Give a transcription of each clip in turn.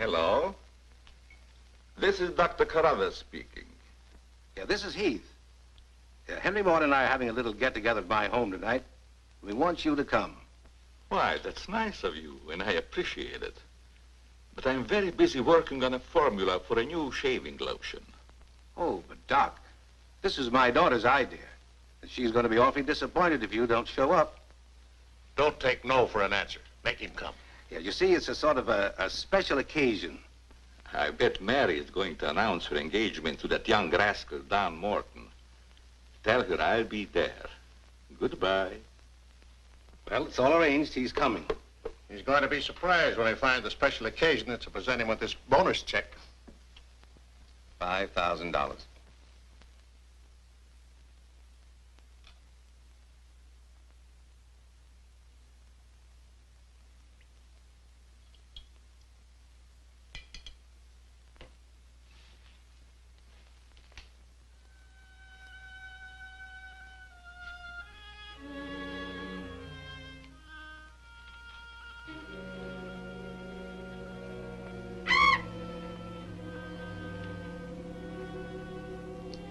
Hello. This is Dr. Carruthers speaking. Yeah, this is Heath. Yeah, Henry Morton and I are having a little get-together at my home tonight. We want you to come. Why, that's nice of you, and I appreciate it. But I'm very busy working on a formula for a new shaving lotion. Oh, but Doc, this is my daughter's idea. And she's going to be awfully disappointed if you don't show up. Don't take no for an answer. Make him come. Yeah, you see, it's a sort of a special occasion. I bet Mary is going to announce her engagement to that young rascal, Don Morton. Tell her I'll be there. Goodbye. Well, it's all arranged. He's coming. He's going to be surprised when he finds the special occasion is to present him with this bonus check. $5,000.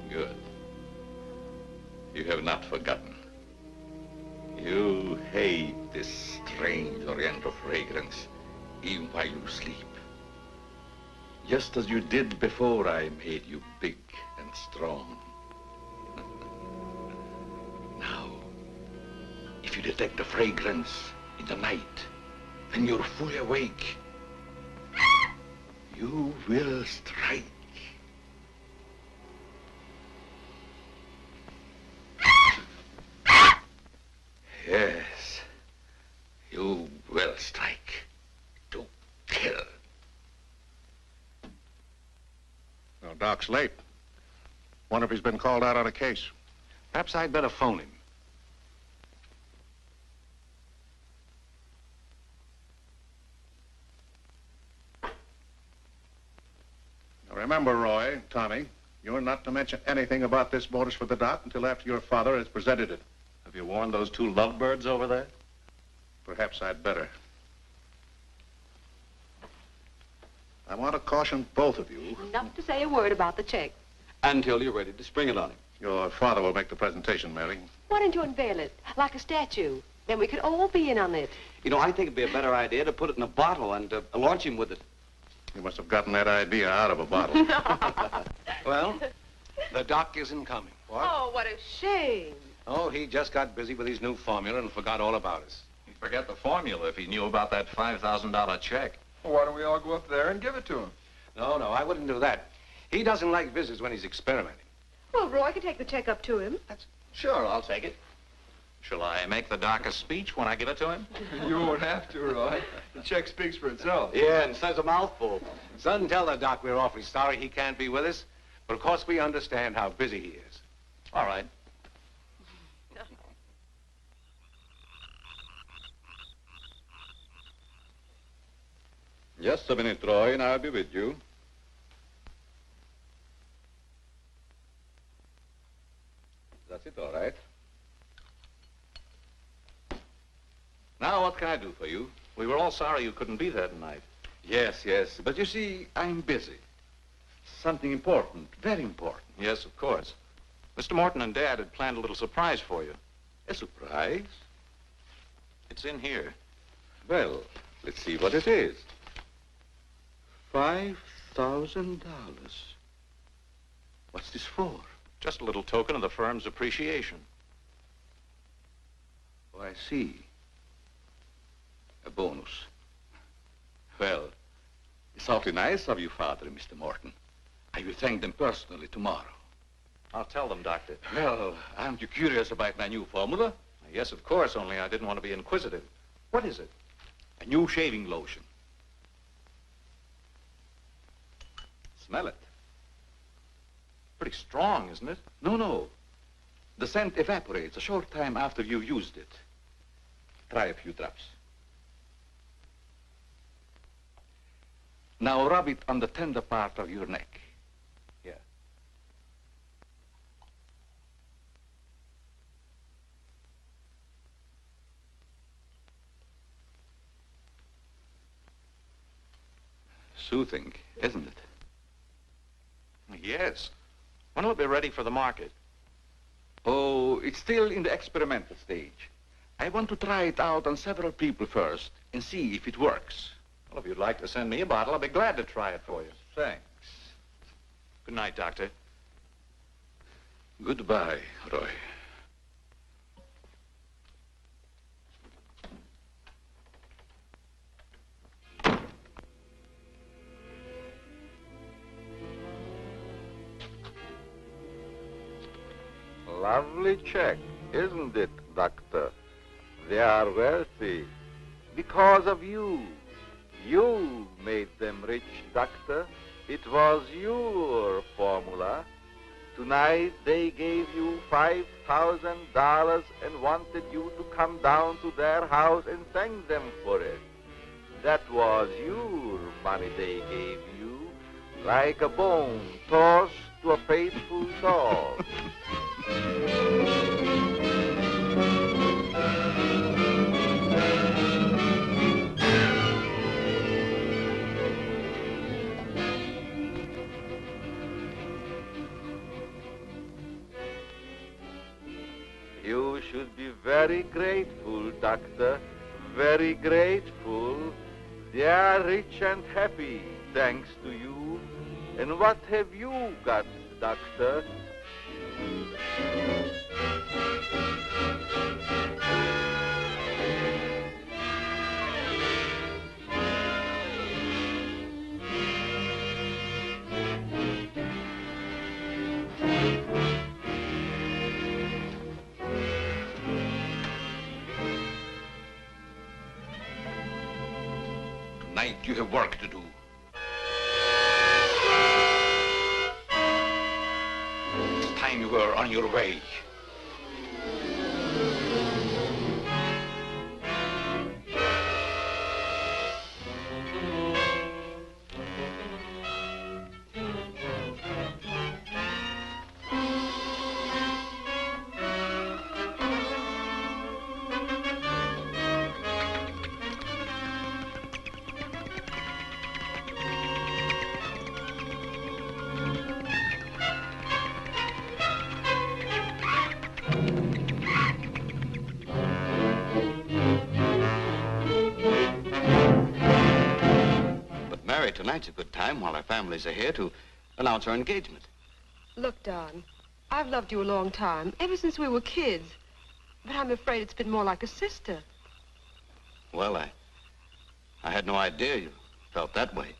Good. You have not forgotten. You hate this strange oriental fragrance, even while you sleep. Just as you did before I made you big and strong. Now, if you detect the fragrance in the night, when you're fully awake, you will strike. Yes, you will strike to kill. Well, Doc's late. Wonder if he's been called out on a case. Perhaps I'd better phone him. Now remember, Roy, Tommy, you're not to mention anything about this bonus for the Doc until after your father has presented it. Have you warned those two lovebirds over there? Perhaps I'd better. I want to caution both of you. Not to say a word about the check. Until you're ready to spring it on him. Your father will make the presentation, Mary. Why don't you unveil it like a statue? Then we could all be in on it. You know, I think it'd be a better idea to put it in a bottle and launch him with it. You must have gotten that idea out of a bottle. Well, the Doc isn't coming. What? Oh, what a shame. Oh, he just got busy with his new formula and forgot all about us. He'd forget the formula if he knew about that $5,000 check. Well, why don't we all go up there and give it to him? No, I wouldn't do that. He doesn't like visits when he's experimenting. Well, Roy could take the check up to him. Sure, I'll take it. Shall I make the Doc a speech when I give it to him? You won't have to, Roy. The check speaks for itself. Yeah, and says a mouthful. Son, tell the Doc we're awfully sorry he can't be with us. But of course we understand how busy he is. All right. Just a minute, Roy, and I'll be with you. That's it, all right. Now, what can I do for you? We were all sorry you couldn't be there tonight. Yes, but you see, I'm busy. Something important, very important. Yes, of course. Mr. Morton and Dad had planned a little surprise for you. A surprise? It's in here. Well, let's see what it is. $5,000. What's this for? Just a little token of the firm's appreciation. Oh, I see. A bonus. Well, it's awfully nice of you, Father and Mr. Morton. I will thank them personally tomorrow. I'll tell them, Doctor. Well, aren't you curious about my new formula? Yes, of course, only I didn't want to be inquisitive. What is it? A new shaving lotion. Smell it. Pretty strong, isn't it? No. The scent evaporates a short time after you've used it. Try a few drops. Now rub it on the tender part of your neck. Here. soothing, isn't it? Yes. When will it be ready for the market? Oh, it's still in the experimental stage. I want to try it out on several people first and see if it works. Well, if you'd like to send me a bottle, I'll be glad to try it for you. Thanks. Good night, Doctor. Goodbye, Roy. Lovely check, isn't it, Doctor? They are wealthy because of you. You made them rich, Doctor. It was your formula. Tonight they gave you $5,000 and wanted you to come down to their house and thank them for it. That was your money they gave you, like a bone tossed to a faithful dog. You should be very grateful, Doctor, very grateful. They are rich and happy, thanks to you. And what have you got, Doctor? Tonight you have work to do. It's time you were on your way. Tonight's a good time while our families are here to announce our engagement. Look, Don, I've loved you a long time, ever since we were kids. But I'm afraid it's been more like a sister. Well, I had no idea you felt that way.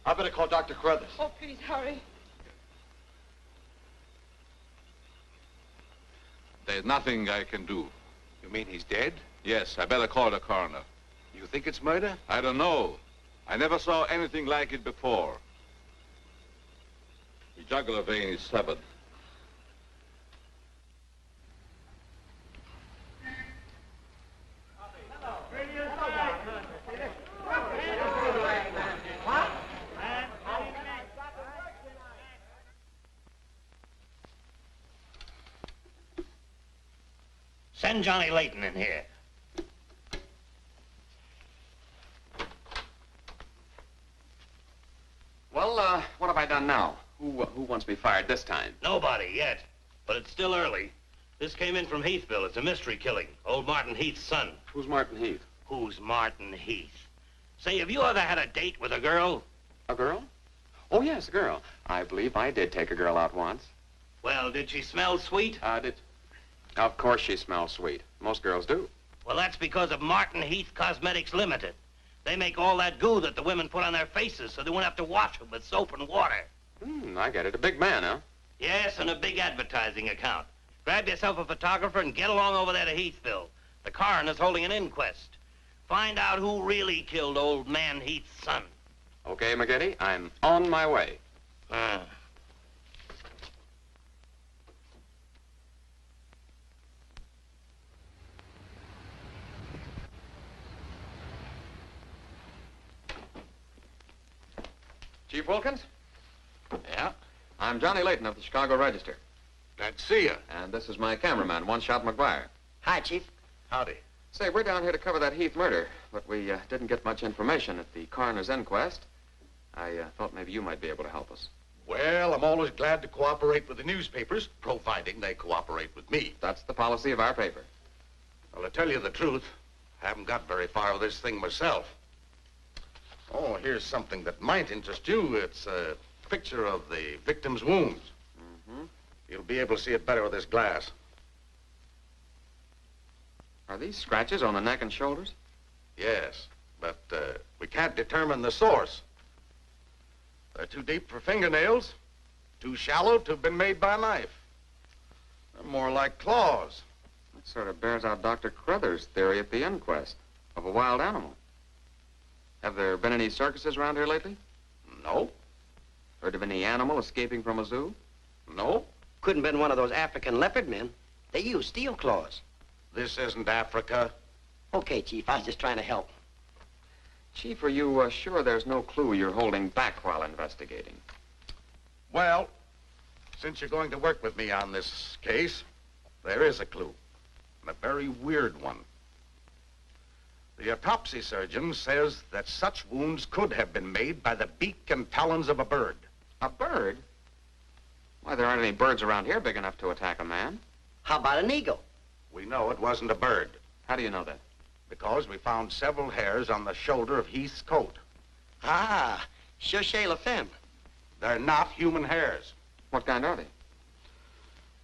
I better call Dr. Carruthers. Oh, please, hurry. There's nothing I can do. You mean he's dead? Yes, I better call the coroner. You think it's murder? I don't know. I never saw anything like it before. The jugular vein is severed. Send Johnny Layton in here. Well, what have I done now? Who wants me fired this time? Nobody yet, but it's still early. This came in from Heathville. It's a mystery killing. Old Martin Heath's son. Who's Martin Heath? Who's Martin Heath? Say, have you ever had a date with a girl? A girl? Oh, yes, a girl. I believe I did take a girl out once. Well, did she smell sweet? Of course she smells sweet. Most girls do. Well, that's because of Martin Heath Cosmetics Limited. They make all that goo that the women put on their faces so they won't have to wash them with soap and water. I get it. A big man, huh? Yes, and a big advertising account. Grab yourself a photographer and get along over there to Heathville. The coroner's holding an inquest. Find out who really killed old man Heath's son. Okay, McGetty, I'm on my way. Chief Wilkins? Yeah? I'm Johnny Layton of the Chicago Register. Glad to see you. And this is my cameraman, One Shot McGuire. Hi, Chief. Howdy. Say, we're down here to cover that Heath murder, but we didn't get much information at the coroner's inquest. I thought maybe you might be able to help us. Well, I'm always glad to cooperate with the newspapers, providing they cooperate with me. That's the policy of our paper. Well, to tell you the truth, I haven't got very far with this thing myself. Oh, here's something that might interest you. It's a picture of the victim's wounds. Mm-hmm. You'll be able to see it better with this glass. Are these scratches on the neck and shoulders? Yes, but we can't determine the source. They're too deep for fingernails, too shallow to have been made by a knife. They're more like claws. That sort of bears out Dr. Crothers' theory at the inquest of a wild animal. Have there been any circuses around here lately? No, Heard of any animal escaping from a zoo? no, Couldn't have been one of those African leopard men. They use steel claws. this isn't Africa. Okay, Chief, I was just trying to help. Chief, are you sure there's no clue you're holding back while investigating? Well, since you're going to work with me on this case, there is a clue, and a very weird one. The autopsy surgeon says that such wounds could have been made by the beak and talons of a bird. A bird? Why, there aren't any birds around here big enough to attack a man. How about an eagle? We know it wasn't a bird, How do you know that? because we found several hairs on the shoulder of Heath's coat. Ah, Cherchez la femme. They're not human hairs. What kind are they?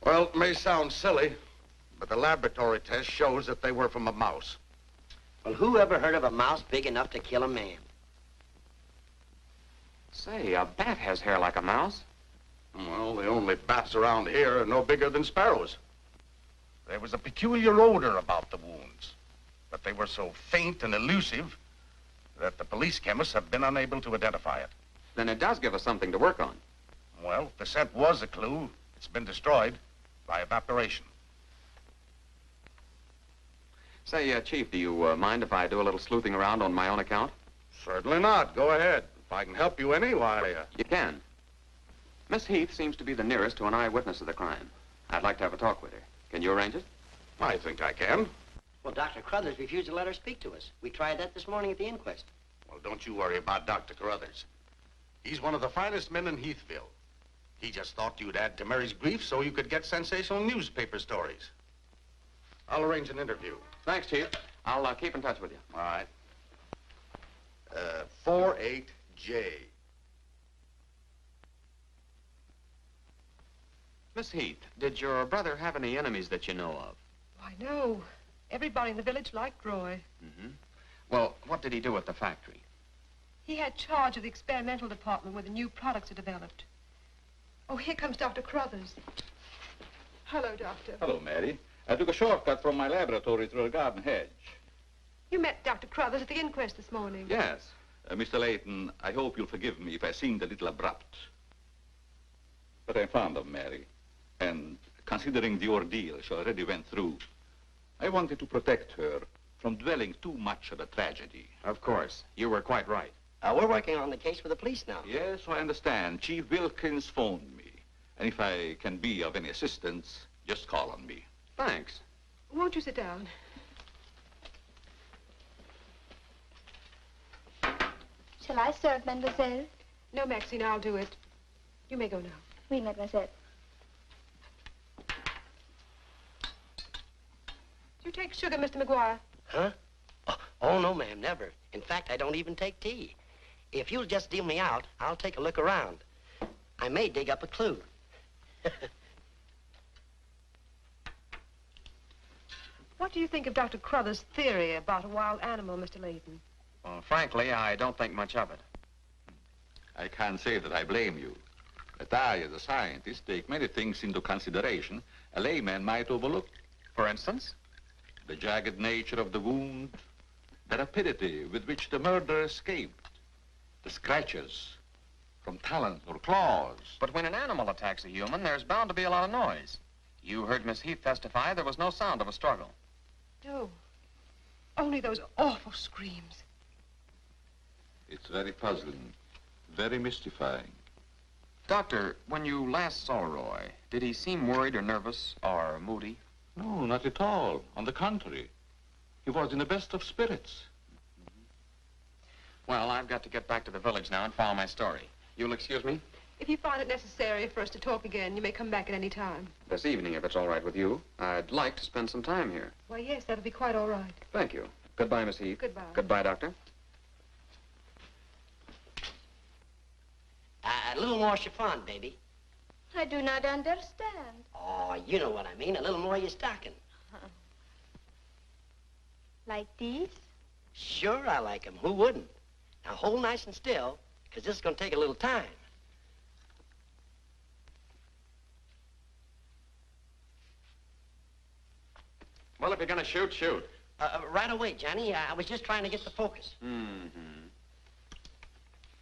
Well, it may sound silly, but the laboratory test shows that they were from a mouse. Well, who ever heard of a mouse big enough to kill a man? Say, a bat has hair like a mouse. Well, the only bats around here are no bigger than sparrows. There was a peculiar odor about the wounds, but they were so faint and elusive that the police chemists have been unable to identify it. Then it does give us something to work on. Well, if the scent was a clue, it's been destroyed by evaporation. Say, Chief, do you mind if I do a little sleuthing around on my own account? Certainly not. Go ahead. If I can help you any, why... You can. Miss Heath seems to be the nearest to an eyewitness of the crime. I'd like to have a talk with her. Can you arrange it? I think I can. Well, Dr. Crothers refused to let her speak to us. We tried that this morning at the inquest. Well, don't you worry about Dr. Carruthers. He's one of the finest men in Heathville. He just thought you'd add to Mary's grief so you could get sensational newspaper stories. I'll arrange an interview. Thanks, Chief. I'll keep in touch with you. All right. 48J. Miss Heath, did your brother have any enemies that you know of? Why, no. Everybody in the village liked Roy. Mm-hmm. Well, what did he do at the factory? He had charge of the experimental department where the new products are developed. Oh, here comes Dr. Crothers. Hello, Doctor. Hello, Mary. I took a shortcut from my laboratory through a garden hedge. You met Dr. Crothers at the inquest this morning. Yes. Mr. Layton, I hope you'll forgive me if I seemed a little abrupt. But I'm fond of Mary. And considering the ordeal she already went through, I wanted to protect her from dwelling too much on the tragedy. Of course. You were quite right. We're working on the case for the police now. Yes, I understand. Chief Wilkins phoned me. And if I can be of any assistance, just call on me. Thanks. Won't you sit down? Shall I serve, mademoiselle? No, Maxine, I'll do it. You may go now. Oui, mademoiselle. Do you take sugar, Mr. McGuire? Huh? Oh, no, ma'am, never. In fact, I don't even take tea. If you'll just deal me out, I'll take a look around. I may dig up a clue. What do you think of Dr. Crothers' theory about a wild animal, Mr. Layton? Well, frankly, I don't think much of it. I can't say that I blame you. But I, as a scientist, take many things into consideration a layman might overlook. For instance? The jagged nature of the wound, the rapidity with which the murderer escaped, the scratches from talons or claws. But when an animal attacks a human, there's bound to be a lot of noise. You heard Miss Heath testify there was no sound of a struggle. No. Only those awful screams. It's very puzzling. very mystifying. Doctor, when you last saw Roy, did he seem worried or nervous or moody? No, not at all. On the contrary. He was in the best of spirits. Well, I've got to get back to the village now and follow my story. You'll excuse me? If you find it necessary for us to talk again, you may come back at any time. This evening, if it's all right with you. I'd like to spend some time here. Why, yes, that'll be quite all right. Thank you. Goodbye, Miss Heath. Goodbye. Goodbye, Doctor. A little more chiffon, baby. I do not understand. Oh, you know what I mean. A little more of your stocking. Like these? Sure, I like 'em. Who wouldn't? Now, hold nice and still, because this is going to take a little time. Well, if you're going to shoot, shoot. Right away, Johnny. I was just trying to get the focus. Mm-hmm.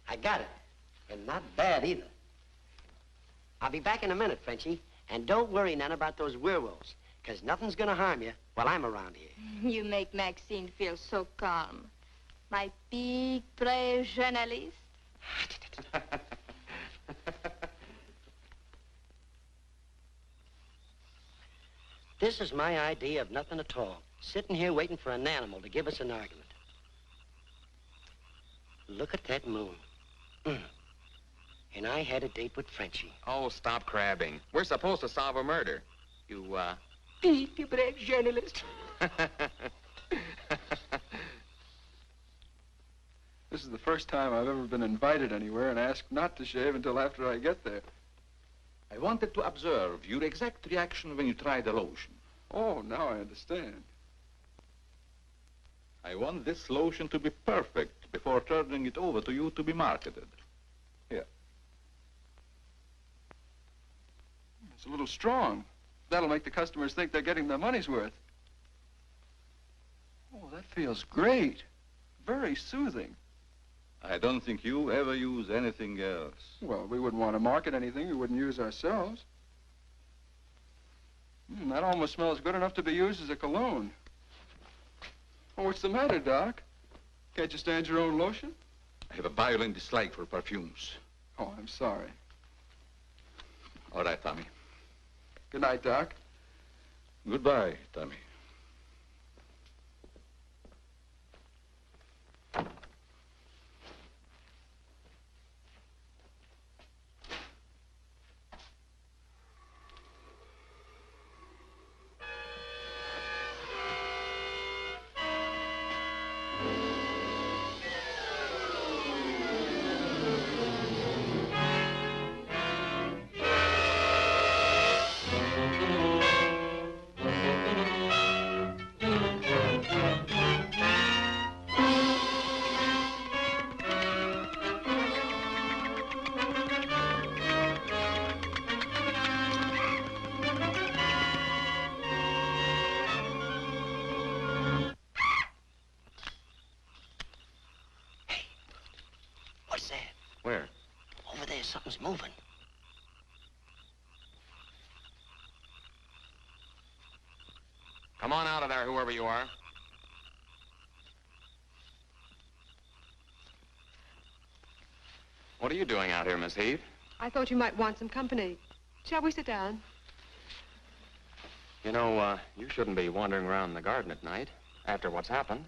I got it. And not bad, either. I'll be back in a minute, Frenchie. And don't worry none about those werewolves, because nothing's going to harm you while I'm around here. You make Maxine feel so calm. My big, brave journalist. This is my idea of nothing at all. Sitting here waiting for an animal to give us an argument. Look at that moon. And I had a date with Frenchie. Oh, stop crabbing. We're supposed to solve a murder. You, Big, brave journalist. This is the first time I've ever been invited anywhere and asked not to shave until after I get there. I wanted to observe your exact reaction when you tried the lotion. Oh, now I understand. I want this lotion to be perfect before turning it over to you to be marketed. Here. It's a little strong. That'll make the customers think they're getting their money's worth. Oh, that feels great. Very soothing. I don't think you ever use anything else. Well, we wouldn't want to market anything we wouldn't use ourselves. That almost smells good enough to be used as a cologne. Oh, what's the matter, Doc? Can't you stand your own lotion? I have a violent dislike for perfumes. Oh, I'm sorry. All right, Tommy. Good night, Doc. Goodbye, Tommy. What's that? Where? Over there, something's moving. Come on out of there, whoever you are. What are you doing out here, Miss Heath? I thought you might want some company. Shall we sit down? You know, you shouldn't be wandering around the garden at night after what's happened.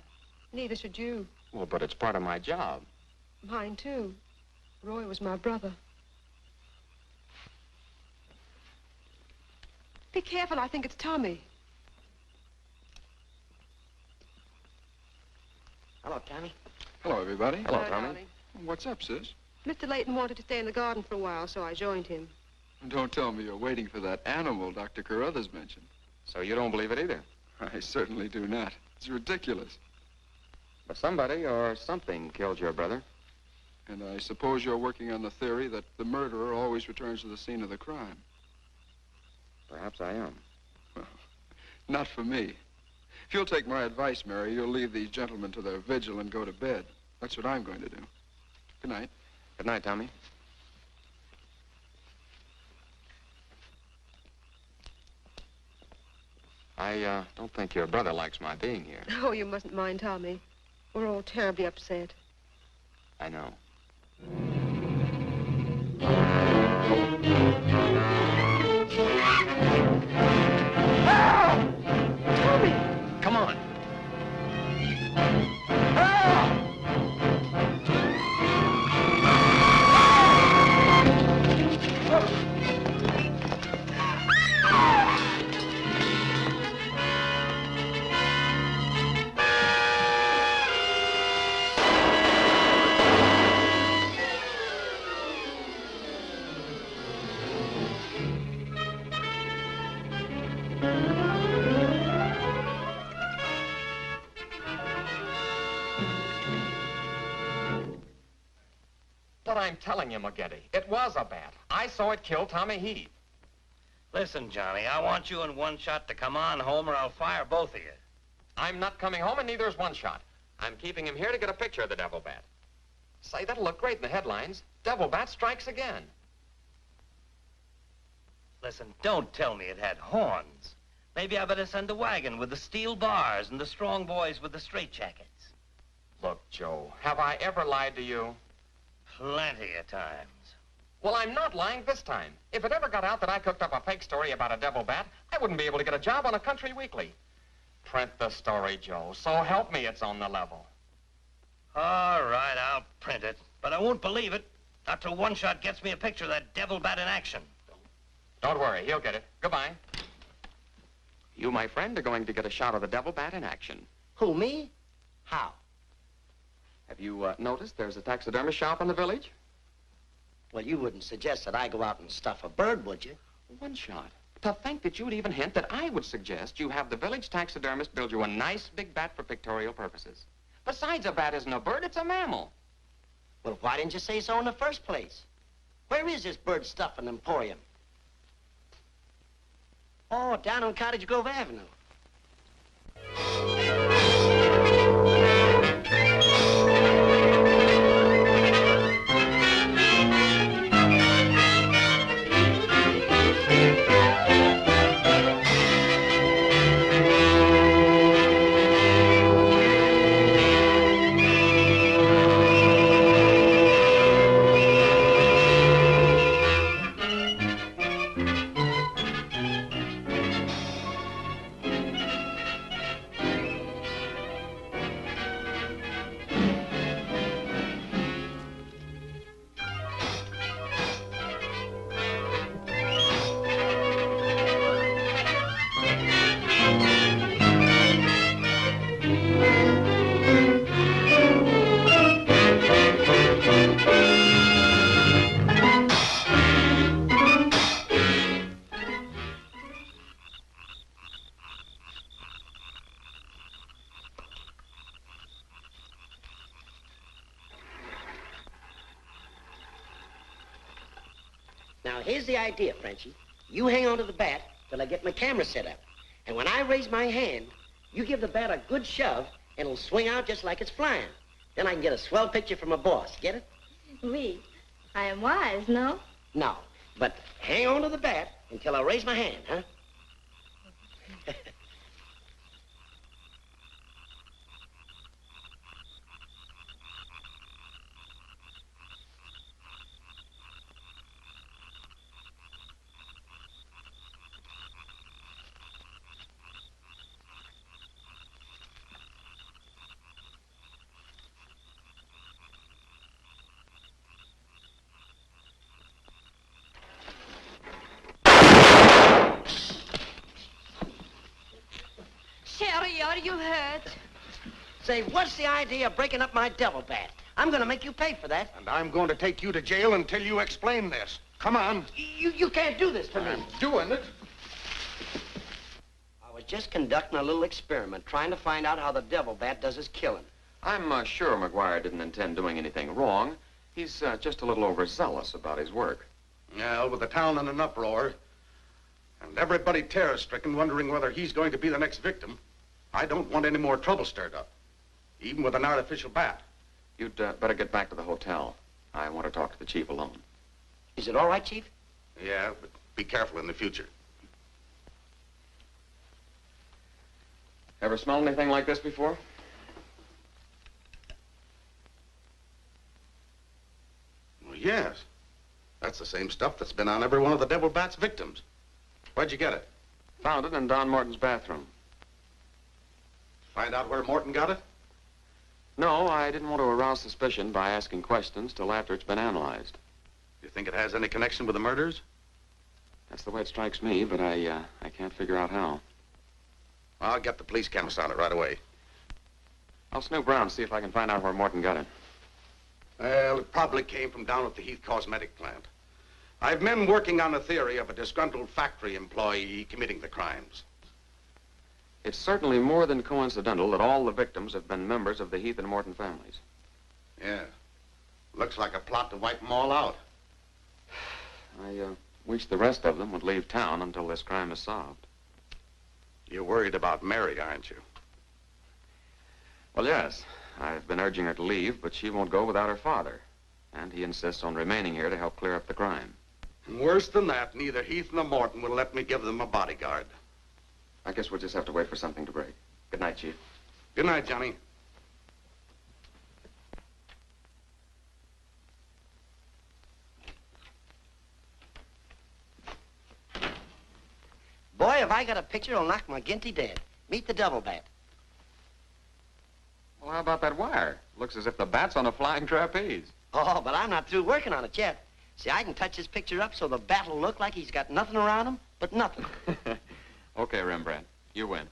Neither should you. Well, but it's part of my job. Mine, too. Roy was my brother. Be careful, I think it's Tommy. Hello, Tommy. Hello, everybody. Hello, Tommy. darling. What's up, sis? Mr. Layton wanted to stay in the garden for a while, so I joined him. Don't tell me you're waiting for that animal Dr. Carruthers mentioned. So you don't believe it either? I certainly do not. It's ridiculous. But somebody or something killed your brother. And I suppose you're working on the theory that the murderer always returns to the scene of the crime. Perhaps I am. Well, not for me. If you'll take my advice, Mary, you'll leave these gentlemen to their vigil and go to bed. That's what I'm going to do. Good night. Good night, Tommy. I don't think your brother likes my being here. Oh, you mustn't mind Tommy. We're all terribly upset. I know. Come on. But I'm telling you, McGetty, it was a bat. I saw it kill Tommy Heath. Listen, Johnny, I want you and One Shot to come on home or I'll fire both of you. I'm not coming home, and neither is One Shot. I'm keeping him here to get a picture of the devil bat. Say, that'll look great in the headlines. Devil bat strikes again. Listen, don't tell me it had horns. Maybe I better send a wagon with the steel bars and the strong boys with the straitjackets. Look, Joe, have I ever lied to you? Plenty of times. Well, I'm not lying this time. If it ever got out that I cooked up a fake story about a devil bat, I wouldn't be able to get a job on a country weekly. Print the story, Joe. So help me, it's on the level. All right, I'll print it. But I won't believe it. Not till One Shot gets me a picture of that devil bat in action. Don't worry, he'll get it. Goodbye. You, my friend, are going to get a shot of the devil bat in action. Who, me? How? Have you noticed there's a taxidermist shop in the village? Well, you wouldn't suggest that I go out and stuff a bird, would you? One Shot. To think that you'd even hint that I would suggest you have the village taxidermist build you a nice big bat for pictorial purposes. Besides, a bat isn't a bird, it's a mammal. Well, why didn't you say so in the first place? Where is this bird stuffing emporium? Oh, down on Cottage Grove Avenue. Now, here's the idea, Frenchie. You hang on to the bat till I get my camera set up. And when I raise my hand, you give the bat a good shove, and it'll swing out just like it's flying. Then I can get a swell picture from my boss. Get it? Oui. I am wise, no? No. But hang on to the bat until I raise my hand, huh? Sherry, are you hurt? Say, what's the idea of breaking up my devil bat? I'm going to make you pay for that. And I'm going to take you to jail until you explain this. Come on. You can't do this to me. I'm doing it. I was just conducting a little experiment, trying to find out how the devil bat does his killing. I'm sure McGuire didn't intend doing anything wrong. He's just a little overzealous about his work. Yeah, with the town in an uproar, and everybody terror-stricken, wondering whether he's going to be the next victim, I don't want any more trouble stirred up, even with an artificial bat. You'd better get back to the hotel. I want to talk to the chief alone. Is it all right, Chief? Yeah, but be careful in the future. Ever smelled anything like this before? Well, yes. That's the same stuff that's been on every one of the Devil Bat's victims. Where'd you get it? Found it in Don Morton's bathroom. Find out where Morton got it? No, I didn't want to arouse suspicion by asking questions till after it's been analyzed. You think it has any connection with the murders? That's the way it strikes me, but I can't figure out how. I'll get the police chemist on it right away. I'll snoop around, see if I can find out where Morton got it. Well, it probably came from down at the Heath Cosmetic plant. I've men working on a theory of a disgruntled factory employee committing the crimes. It's certainly more than coincidental that all the victims have been members of the Heath and Morton families. Yeah. Looks like a plot to wipe them all out. I wish the rest of them would leave town until this crime is solved. You're worried about Mary, aren't you? Well, yes. I've been urging her to leave, but she won't go without her father. And he insists on remaining here to help clear up the crime. And worse than that, neither Heath nor Morton will let me give them a bodyguard. I guess we'll just have to wait for something to break. Good night, Chief. Good night, Johnny. Boy, if I got a picture, it'll knock McGinty dead. Meet the double bat. Well, how about that wire? Looks as if the bat's on a flying trapeze. Oh, but I'm not through working on it yet. See, I can touch this picture up so the bat will look like he's got nothing around him but nothing. Okay, Rembrandt. You win.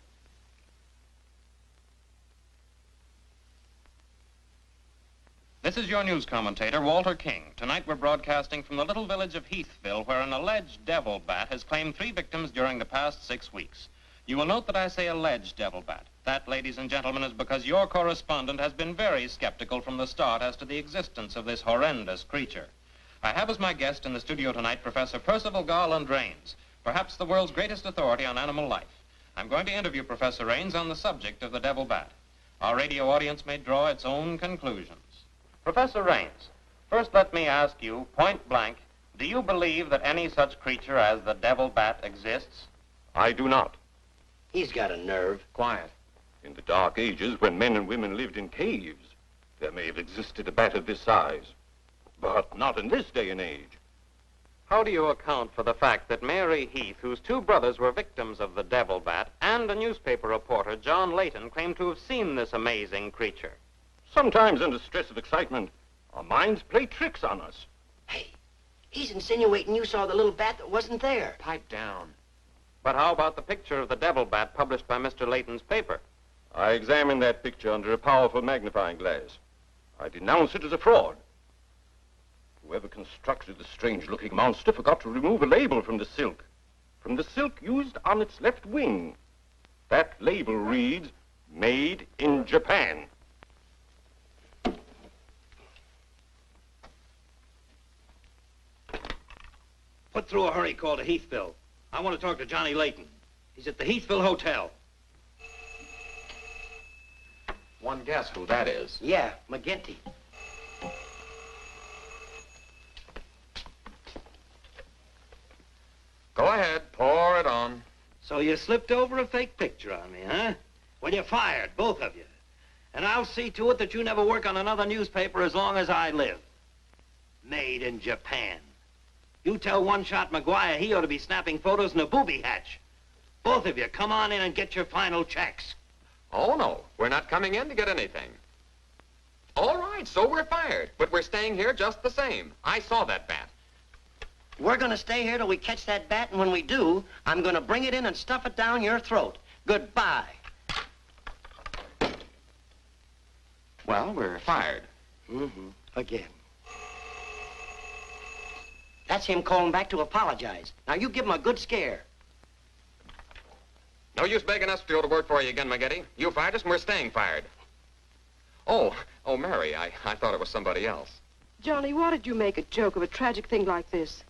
This is your news commentator, Walter King. Tonight we're broadcasting from the little village of Heathville, where an alleged devil bat has claimed 3 victims during the past 6 weeks. You will note that I say alleged devil bat. That, ladies and gentlemen, is because your correspondent has been very skeptical from the start as to the existence of this horrendous creature. I have as my guest in the studio tonight Professor Percival Garland Rains, perhaps the world's greatest authority on animal life. I'm going to interview Professor Rains on the subject of the devil bat. Our radio audience may draw its own conclusions. Professor Rains, first let me ask you, point blank, do you believe that any such creature as the devil bat exists? I do not. He's got a nerve. Quiet. In the dark ages, when men and women lived in caves, there may have existed a bat of this size. But not in this day and age. How do you account for the fact that Mary Heath, whose 2 brothers were victims of the devil bat, and a newspaper reporter, John Layton, claim to have seen this amazing creature? Sometimes under stress of excitement, our minds play tricks on us. Hey, he's insinuating you saw the little bat that wasn't there. Pipe down. But how about the picture of the devil bat published by Mr. Layton's paper? I examined that picture under a powerful magnifying glass. I denounce it as a fraud. Whoever constructed the strange-looking monster forgot to remove a label from the silk used on its left wing. That label reads, "Made in Japan." Put through a hurry call to Heathville. I want to talk to Johnny Layton. He's at the Heathville Hotel. One guess who that is. Yeah, McGinty. Go ahead, pour it on. So you slipped over a fake picture on me, huh? Well, you're fired, both of you. And I'll see to it that you never work on another newspaper as long as I live. Made in Japan. You tell One-Shot McGuire he ought to be snapping photos in a booby hatch. Both of you, come on in and get your final checks. Oh, no. We're not coming in to get anything. All right, so we're fired. But we're staying here just the same. I saw that bat. We're going to stay here till we catch that bat, and when we do, I'm going to bring it in and stuff it down your throat. Goodbye. Well, we're fired. Mm-hmm. Again. That's him calling back to apologize. Now, you give him a good scare. No use begging us to go to work for you again, McGinty. You fired us, and we're staying fired. Oh, Mary, I thought it was somebody else. Johnny, why did you make a joke of a tragic thing like this?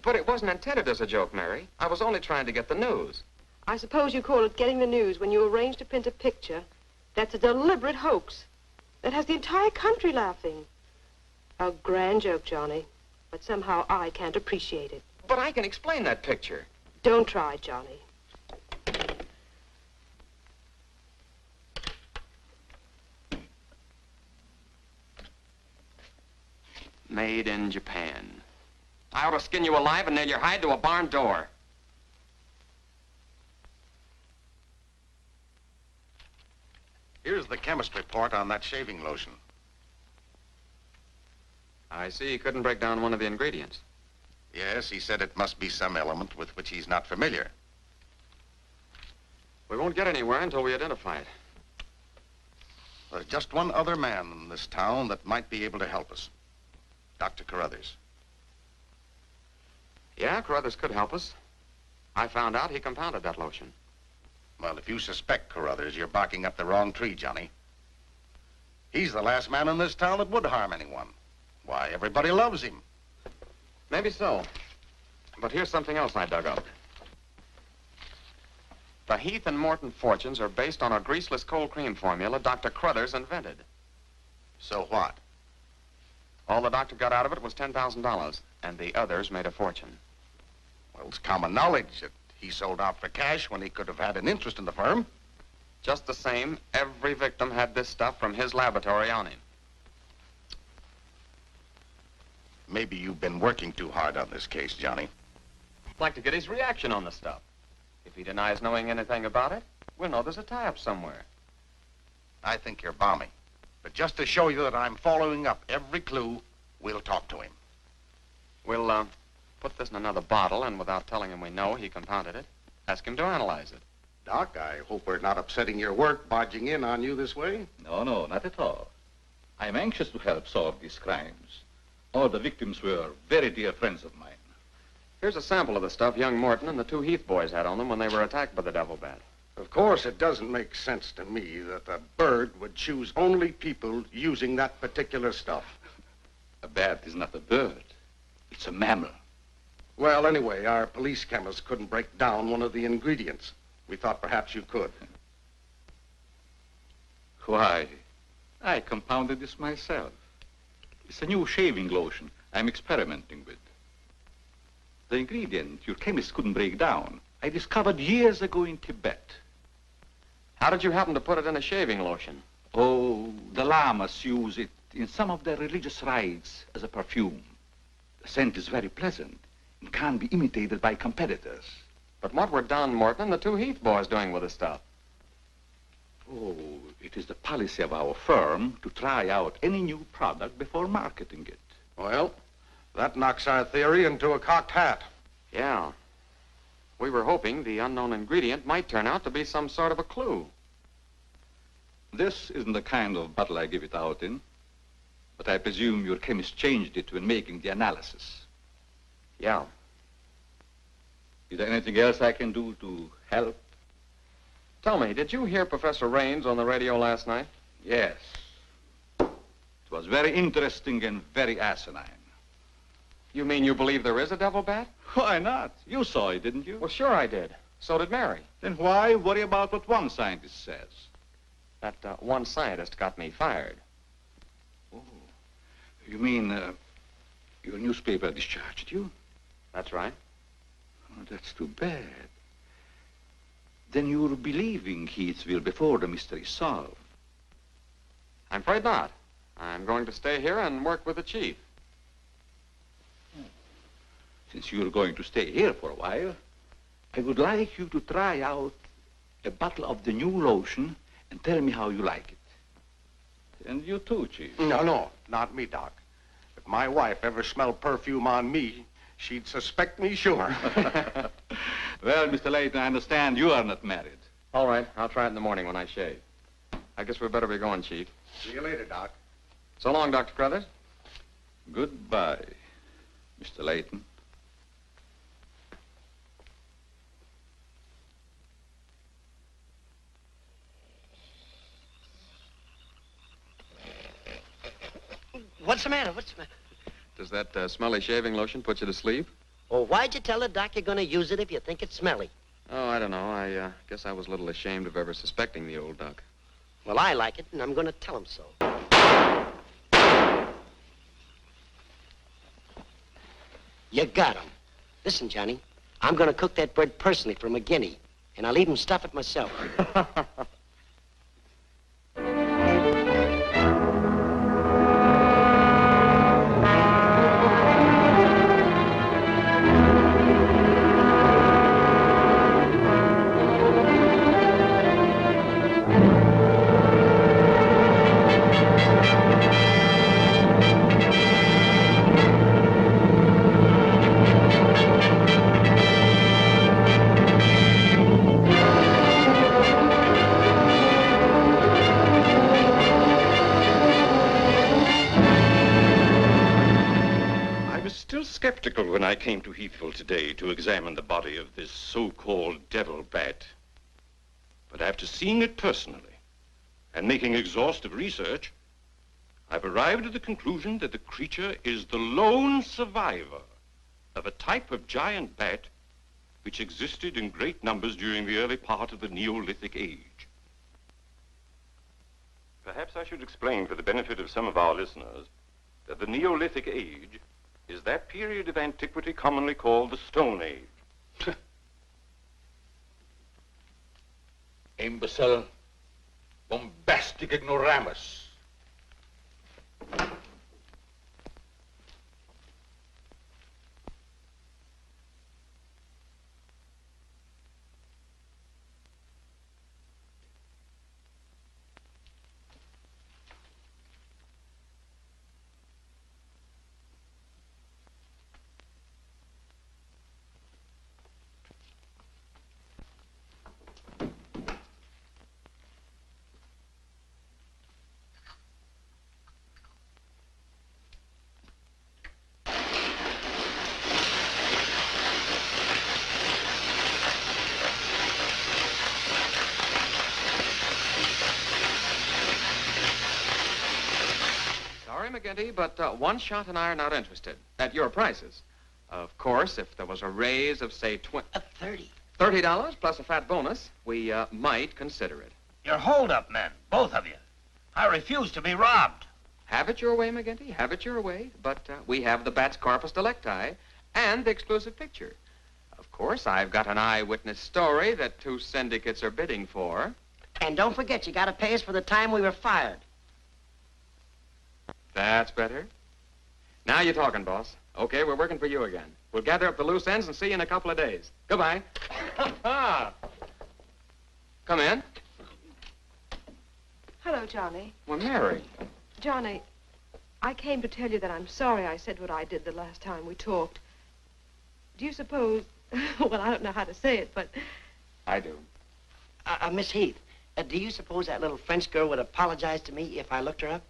But it wasn't intended as a joke, Mary. I was only trying to get the news. I suppose you call it getting the news when you arrange to print a picture. That's a deliberate hoax. That has the entire country laughing. A grand joke, Johnny. But somehow I can't appreciate it. But I can explain that picture. Don't try, Johnny. Made in Japan. I ought to skin you alive and nail your hide to a barn door. Here's the chemist report on that shaving lotion. I see he couldn't break down one of the ingredients. Yes, he said it must be some element with which he's not familiar. We won't get anywhere until we identify it. There's just one other man in this town that might be able to help us. Dr. Carruthers. Yeah, Carruthers could help us. I found out he compounded that lotion. Well, if you suspect Carruthers, you're barking up the wrong tree, Johnny. He's the last man in this town that would harm anyone. Why, everybody loves him. Maybe so. But here's something else I dug up. The Heath and Morton fortunes are based on a greaseless cold cream formula Dr. Carruthers invented. So what? All the doctor got out of it was $10,000, and the others made a fortune. Well, it's common knowledge that he sold out for cash when he could have had an interest in the firm. Just the same, every victim had this stuff from his laboratory on him. Maybe you've been working too hard on this case, Johnny. I'd like to get his reaction on the stuff. If he denies knowing anything about it, we'll know there's a tie-up somewhere. I think you're balmy. But just to show you that I'm following up every clue, we'll talk to him. We'll, put this in another bottle, and without telling him we know he compounded it, ask him to analyze it. Doc, I hope we're not upsetting your work barging in on you this way. No, no, not at all. I'm anxious to help solve these crimes. All the victims were very dear friends of mine. Here's a sample of the stuff young Morton and the two Heath boys had on them when they were attacked by the devil bat. Of course, it doesn't make sense to me that a bird would choose only people using that particular stuff. A bat is not a bird. It's a mammal. Well, anyway, our police chemist couldn't break down one of the ingredients. We thought perhaps you could. Why, I compounded this myself. It's a new shaving lotion I'm experimenting with. The ingredient your chemist couldn't break down, I discovered years ago in Tibet. How did you happen to put it in a shaving lotion? Oh, the lamas use it in some of their religious rites as a perfume. The scent is very pleasant and can't be imitated by competitors. But what were Don Morton and the two Heath boys doing with the stuff? Oh, it is the policy of our firm to try out any new product before marketing it. Well, that knocks our theory into a cocked hat. Yeah. We were hoping the unknown ingredient might turn out to be some sort of a clue. This isn't the kind of bottle I give it out in, but I presume your chemist changed it when making the analysis. Yeah. Is there anything else I can do to help? Tell me, did you hear Professor Raines on the radio last night? Yes. It was very interesting and very asinine. You mean you believe there is a devil bat? Why not? You saw it, didn't you? Well, sure I did. So did Mary. Then why worry about what one scientist says? That one scientist got me fired. Oh, you mean your newspaper discharged you? That's right. Oh, that's too bad. Then you're believing Heathville before the mystery is solved. I'm afraid not. I'm going to stay here and work with the chief. Since you're going to stay here for a while, I would like you to try out a bottle of the new lotion and tell me how you like it. And you too, Chief. No, not me, Doc. If my wife ever smelled perfume on me, she'd suspect me sure. Well, Mr. Layton, I understand you are not married. All right, I'll try it in the morning when I shave. I guess we better be going, Chief. See you later, Doc. So long, Dr. Carruthers. Goodbye, Mr. Layton. What's the matter? What's the matter? Does that smelly shaving lotion put you to sleep? Well, why'd you tell the doc you're going to use it if you think it's smelly? Oh, I don't know. I guess I was a little ashamed of ever suspecting the old duck. Well, I like it, and I'm going to tell him so. You got him. Listen, Johnny, I'm going to cook that bird personally for McGinney, and I'll even stuff it myself. skeptical when I came to Heathville today to examine the body of this so-called devil bat. But after seeing it personally and making exhaustive research, I've arrived at the conclusion that the creature is the lone survivor of a type of giant bat which existed in great numbers during the early part of the Neolithic age. Perhaps I should explain for the benefit of some of our listeners that the Neolithic age is that period of antiquity commonly called the Stone Age. Imbecile, bombastic ignoramus. Sorry, McGinty, but One Shot and I are not interested. At your prices. Of course, if there was a raise of, say, $30 plus a fat bonus, we might consider it. You're hold-up men, both of you. I refuse to be robbed. Have it your way, McGinty. Have it your way. But we have the bat's corpus delicti and the exclusive picture. Of course, I've got an eyewitness story that 2 syndicates are bidding for. And don't forget, you gotta pay us for the time we were fired. That's better. Now you're talking, boss. Okay, we're working for you again. We'll gather up the loose ends and see you in a couple of days. Goodbye. Come in. Hello, Johnny. Well, Mary. Johnny, I came to tell you that I'm sorry I said what I did the last time we talked. Do you suppose... well, I don't know how to say it, but... I do. Miss Heath, do you suppose that little French girl would apologize to me if I looked her up?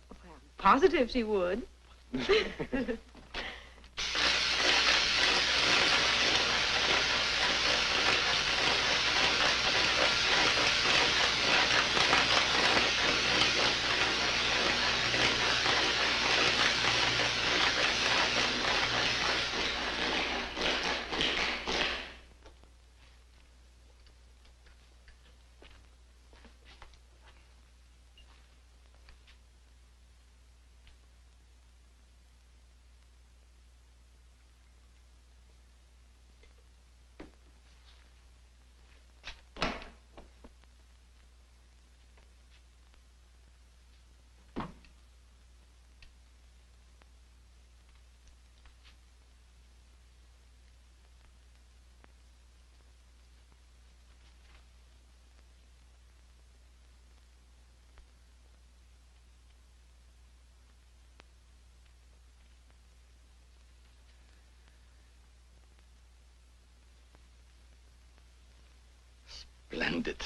Positive she would. Splendid.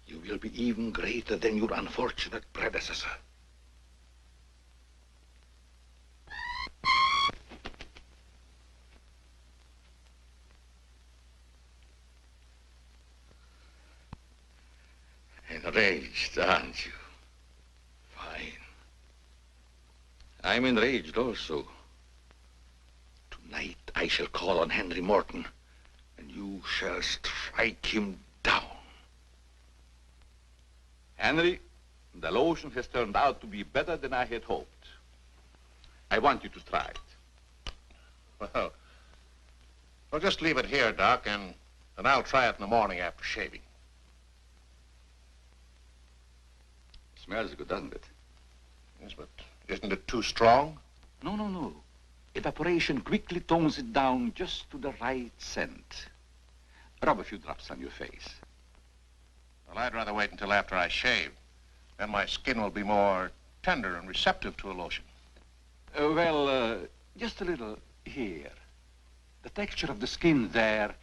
You will be even greater than your unfortunate predecessor. Enraged, aren't you? Fine. I'm enraged also. Tonight I shall call on Henry Morton, and you shall strike him down. Henry, the lotion has turned out to be better than I had hoped. I want you to try it. Well, just leave it here, Doc, and I'll try it in the morning after shaving. Smells good, doesn't it? Yes, but isn't it too strong? No, no, no. Evaporation quickly tones it down just to the right scent. Rub a few drops on your face. Well, I'd rather wait until after I shave. Then my skin will be more tender and receptive to a lotion. Just a little here. The texture of the skin there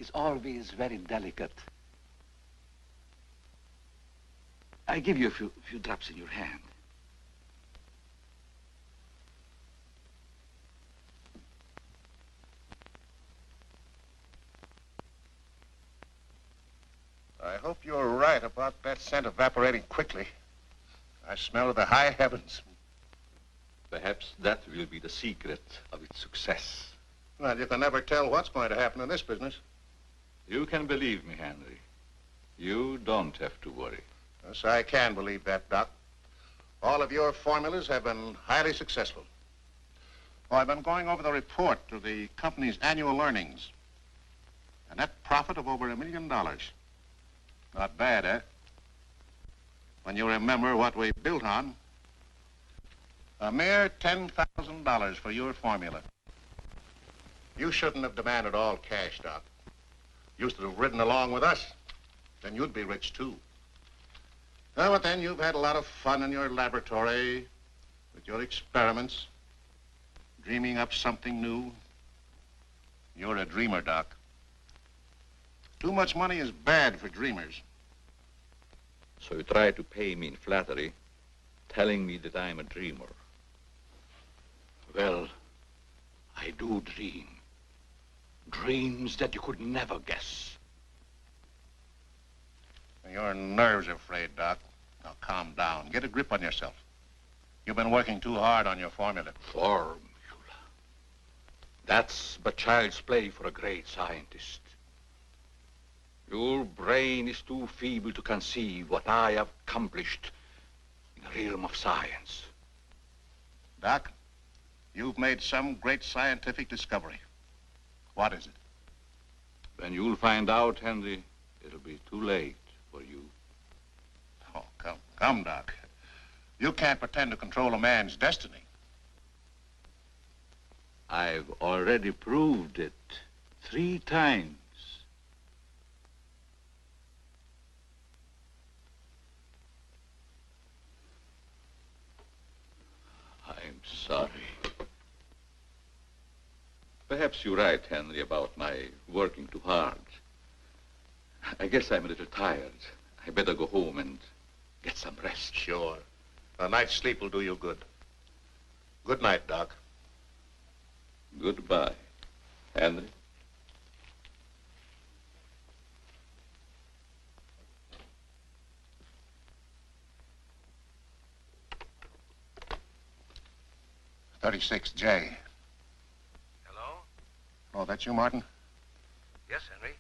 is always very delicate. I give you a few drops in your hand. hope you're right about that scent evaporating quickly. I smell the high heavens. Perhaps that will be the secret of its success. Well, you can never tell what's going to happen in this business. You can believe me, Henry. You don't have to worry. Yes, I can believe that, Doc. All of your formulas have been highly successful. Oh, I've been going over the report of the company's annual earnings. A net profit of over $1 million. Not bad, eh? When you remember what we built on. A mere $10,000 for your formula. You shouldn't have demanded all cash, Doc. You should have ridden along with us. Then you'd be rich, too. Oh, but then you've had a lot of fun in your laboratory with your experiments, dreaming up something new. You're a dreamer, Doc. Too much money is bad for dreamers. So you try to pay me in flattery, telling me that I'm a dreamer. Well, I do dream. Dreams that you could never guess. Your nerves are frayed, Doc. Now calm down. Get a grip on yourself. You've been working too hard on your formula. Formula. That's but child's play for a great scientist. Your brain is too feeble to conceive what I have accomplished in the realm of science. Doc, you've made some great scientific discovery. What is it? When you'll find out, Henry, it'll be too late for you. Oh, come, Doc. You can't pretend to control a man's destiny. I've already proved it 3 times. I'm sorry. Perhaps you're right, Henry, about my working too hard. I guess I'm a little tired. I better go home and get some rest. Sure. A night's sleep will do you good. Good night, Doc. Goodbye, Henry. "36J. Hello? Oh, that's you, Martin? Yes, Henry.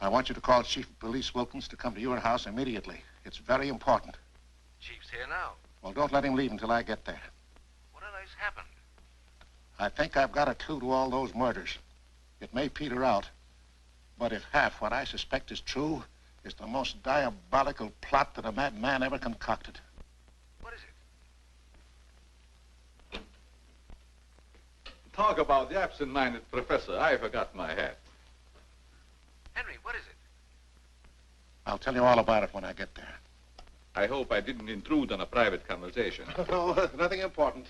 I want you to call Chief of Police Wilkins to come to your house immediately. It's very important. Chief's here now. Well, don't let him leave until I get there. What on earth's happened? I think I've got a clue to all those murders. It may peter out, but if half what I suspect is true, it's the most diabolical plot that a madman ever concocted. What is it? Talk about the absent-minded professor. I forgot my hat. Henry, what is it? I'll tell you all about it when I get there. I hope I didn't intrude on a private conversation. No, nothing important.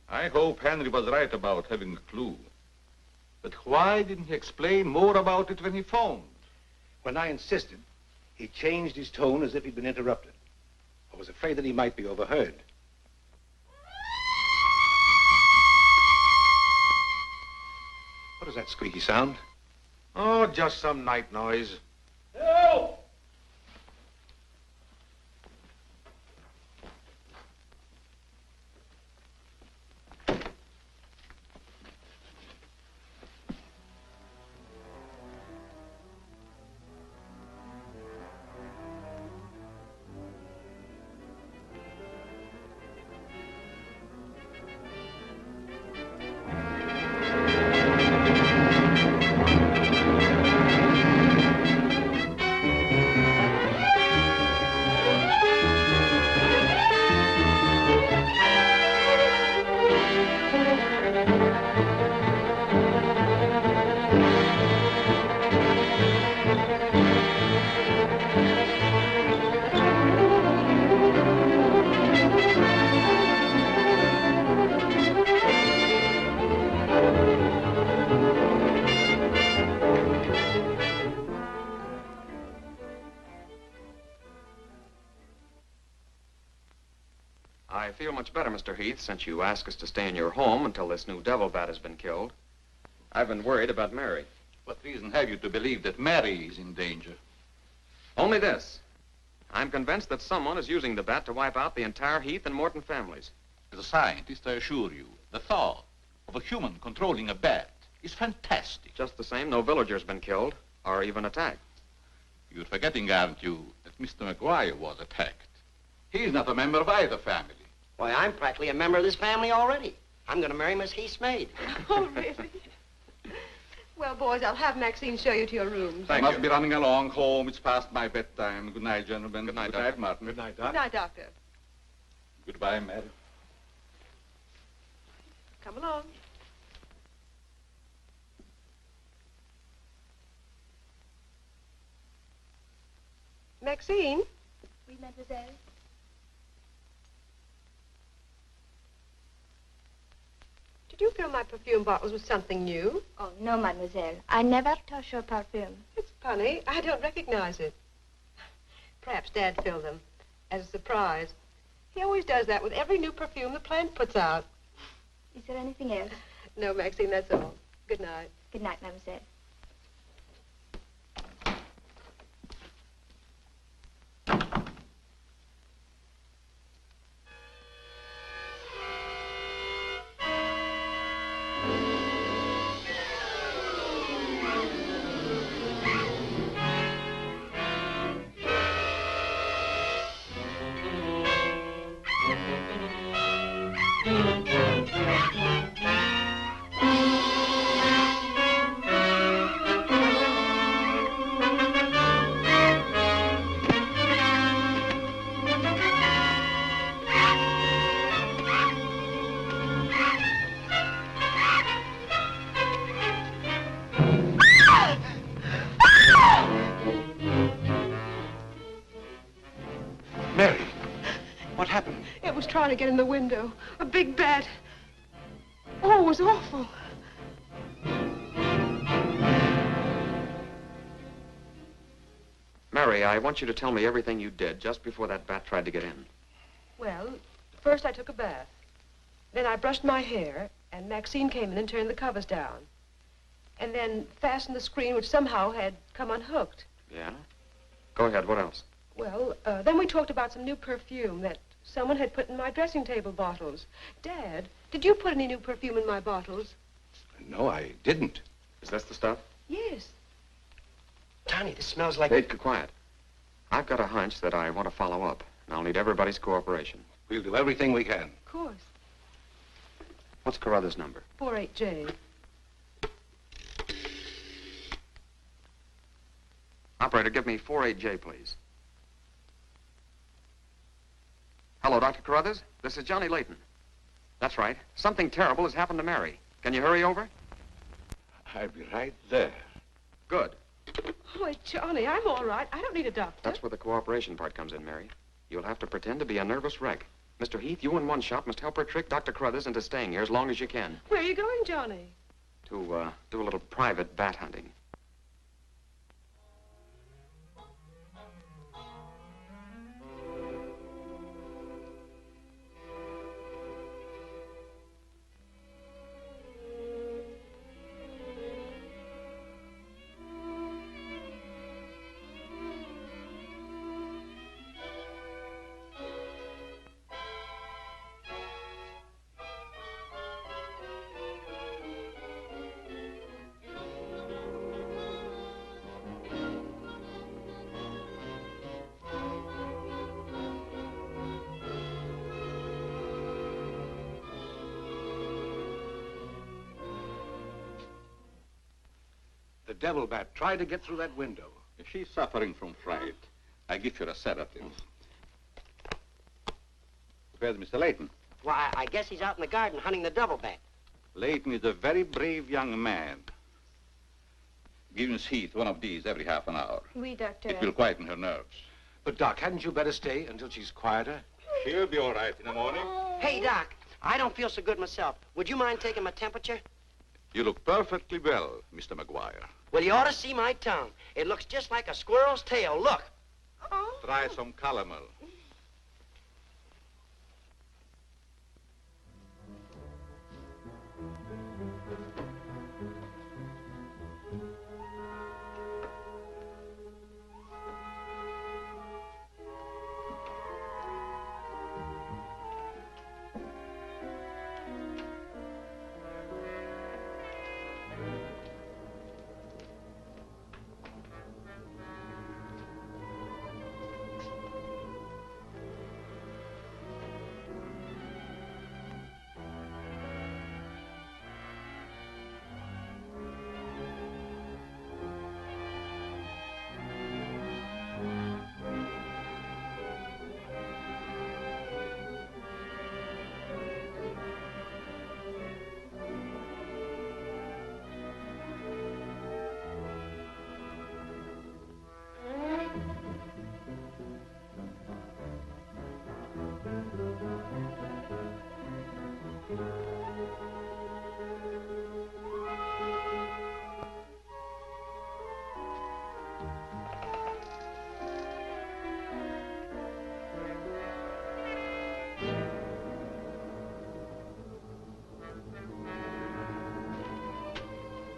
I hope Henry was right about having a clue. But why didn't he explain more about it when he phoned? When I insisted, he changed his tone as if he'd been interrupted. I was afraid that he might be overheard. What is that squeaky sound? Oh, just some night noise. Help! I feel much better, Mr. Heath, since you asked us to stay in your home until this new devil bat has been killed. I've been worried about Mary. What reason have you to believe that Mary is in danger? Only this. I'm convinced that someone is using the bat to wipe out the entire Heath and Morton families. As a scientist, I assure you, the thought of a human controlling a bat is fantastic. Just the same, no villager's been killed or even attacked. You're forgetting, aren't you, that Mr. McGuire was attacked. He's not a member of either family. Why, I'm practically a member of this family already. I'm going to marry Miss Heath's maid. Oh, really? Well, boys, I'll have Maxine show you to your rooms. I must be running along home. It's past my bedtime. Good night, gentlemen. Good night, Good night, Martin. Good night, Good Doc. night, Doctor. Goodbye, Mary. Come along. Maxine? Oui, mademoiselle. Did you fill my perfume bottles with something new? Oh, no, mademoiselle. I never touch your perfume. It's funny. I don't recognize it. Perhaps Dad filled them as a surprise. He always does that with every new perfume the plant puts out. Is there anything else? No, Maxine, that's all. Good night. Good night, mademoiselle. Mary, what happened? It was trying to get in the window. A big bat. Oh, it was awful. Mary, I want you to tell me everything you did just before that bat tried to get in. Well, first I took a bath. Then I brushed my hair, and Maxine came in and turned the covers down. And then fastened the screen, which somehow had come unhooked. Yeah? Go ahead, what else? Well, then we talked about some new perfume that someone had put in my dressing table bottles. Dad, did you put any new perfume in my bottles? No, I didn't. Is this the stuff? Yes. Johnny, this smells like... Hey, quiet. I've got a hunch that I want to follow up, and I'll need everybody's cooperation. We'll do everything we can. Of course. What's Carruthers' number? 48J. Operator, give me 48J, please. Hello, Dr. Carruthers. This is Johnny Layton. That's right. Something terrible has happened to Mary. Can you hurry over? I'll be right there. Good. Oh, Johnny, I'm all right. I don't need a doctor. That's where the cooperation part comes in, Mary. You'll have to pretend to be a nervous wreck. Mr. Heath, you in one shot must help her trick Dr. Carruthers into staying here as long as you can. Where are you going, Johnny? To, do a little private bat hunting. The devil bat tried to get through that window. If she's suffering from fright, I give her a sedative. Where's Mr. Layton? Why, I guess he's out in the garden hunting the devil bat. Layton is a very brave young man. Give Miss Heath one of these every half an hour. Oui, doctor. It will quieten her nerves. But, Doc, hadn't you better stay until she's quieter? She'll be all right in the morning. Hey, Doc, I don't feel so good myself. Would you mind taking my temperature? You look perfectly well, Mr. McGuire. Well, you ought to see my tongue. It looks just like a squirrel's tail. Look. Try some calomel.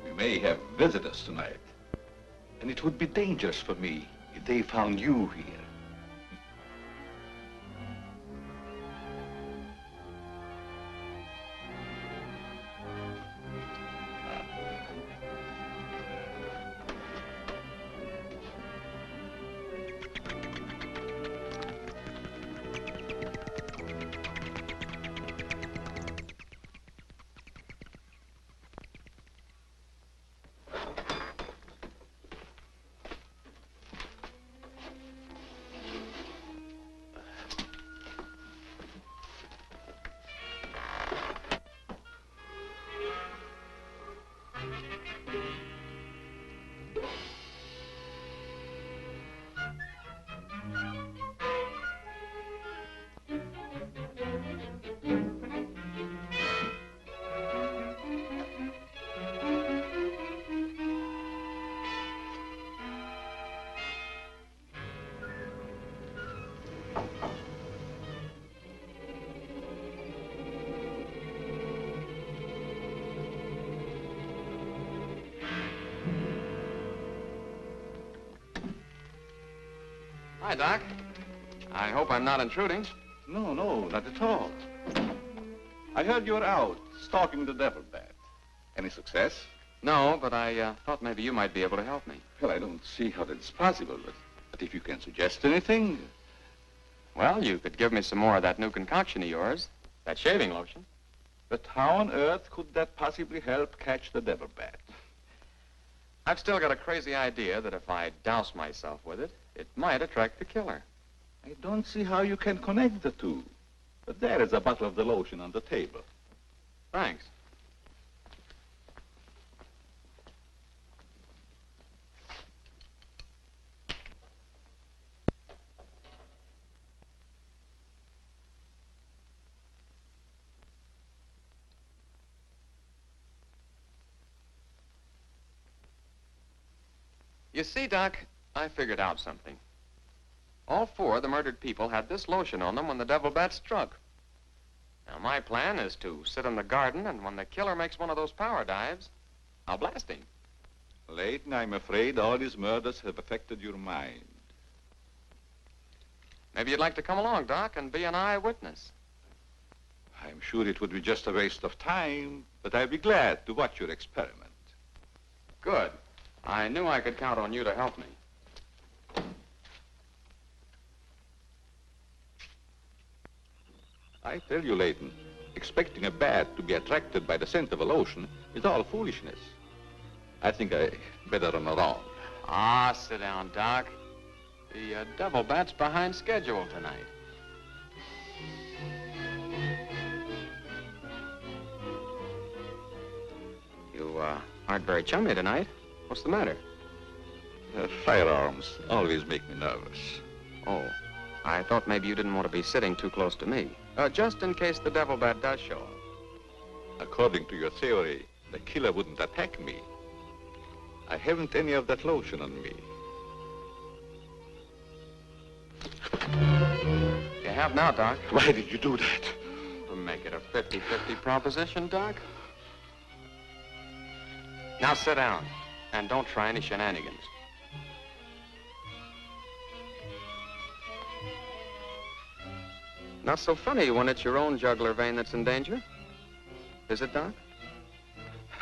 We may have visitors tonight, and it would be dangerous for me if they found you here. Hi, Doc. I hope I'm not intruding. No, not at all. I heard you were out stalking the devil bat. Any success? No, but I thought maybe you might be able to help me. Well, I don't see how that's possible, but if you can suggest anything... Well, you could give me some more of that new concoction of yours, that shaving lotion. But how on earth could that possibly help catch the devil bat? I've still got a crazy idea that if I douse myself with it, it might attract the killer. I don't see how you can connect the two. But there is a bottle of the lotion on the table. Thanks. You see, Doc, I figured out something. All four of the murdered people had this lotion on them when the devil bat struck. Now, my plan is to sit in the garden, and when the killer makes one of those power dives, I'll blast him. Layton, I'm afraid all these murders have affected your mind. Maybe you'd like to come along, Doc, and be an eyewitness. I'm sure it would be just a waste of time, but I'd be glad to watch your experiment. Good. I knew I could count on you to help me. I tell you, Layton, expecting a bat to be attracted by the scent of a lotion is all foolishness. I think I better run around. Ah, sit down, Doc. The Devil Bat's behind schedule tonight. You, aren't very chummy tonight. What's the matter? Firearms always make me nervous. Oh, I thought maybe you didn't want to be sitting too close to me. Just in case the Devil Bat does show up. According to your theory, the killer wouldn't attack me. I haven't any of that lotion on me. You have now, Doc. Why did you do that? To make it a 50-50 proposition, Doc. Now sit down, and don't try any shenanigans. Not so funny when it's your own jugular vein that's in danger. Is it, Doc?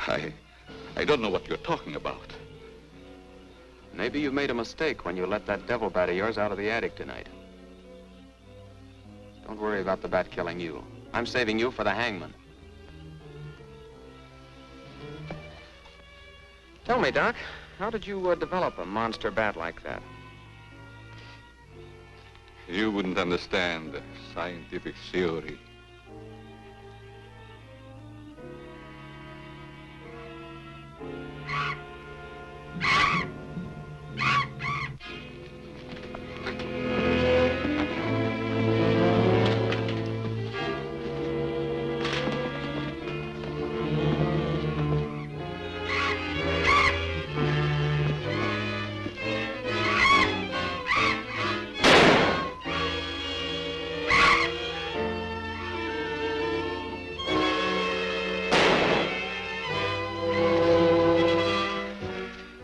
I don't know what you're talking about. Maybe you made a mistake when you let that devil bat of yours out of the attic tonight. Don't worry about the bat killing you. I'm saving you for the hangman. Tell me, Doc, how did you develop a monster bat like that? You wouldn't understand scientific theory.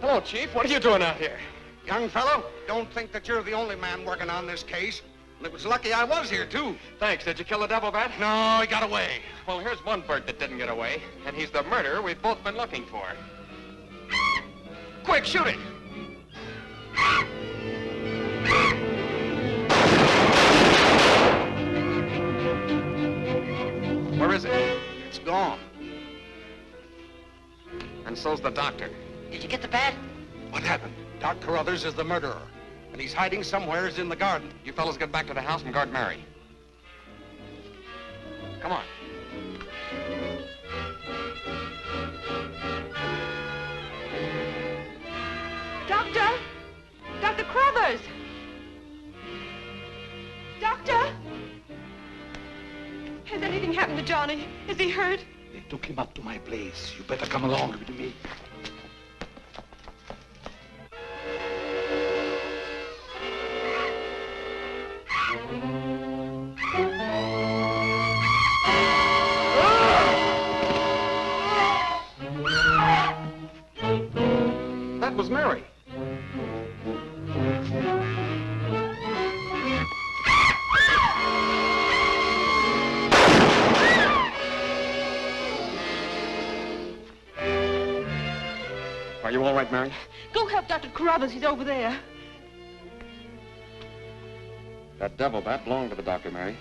Hello, Chief. What are you doing out here? Young fellow, don't think that you're the only man working on this case. And it was lucky I was here, too. Thanks. Did you kill the devil bat? No, he got away. Well, here's one bird that didn't get away, and he's the murderer we've both been looking for. Quick, shoot it! Where is it? It's gone. And so's the doctor. Did you get the bat? What happened? Doc Carruthers is the murderer, and he's hiding somewheres in the garden. You fellas get back to the house and guard Mary. Come on. Doctor! Dr. Carruthers! Doctor! Has anything happened to Johnny? Is he hurt? They took him up to my place. You better come along with me. That was Mary. Are you all right, Mary? Go help Dr. Carruthers. He's over there. That devil bat belonged to the doctor, Mary.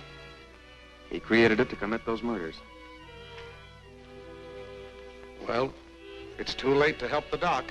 He created it to commit those murders. Well, it's too late to help the doc.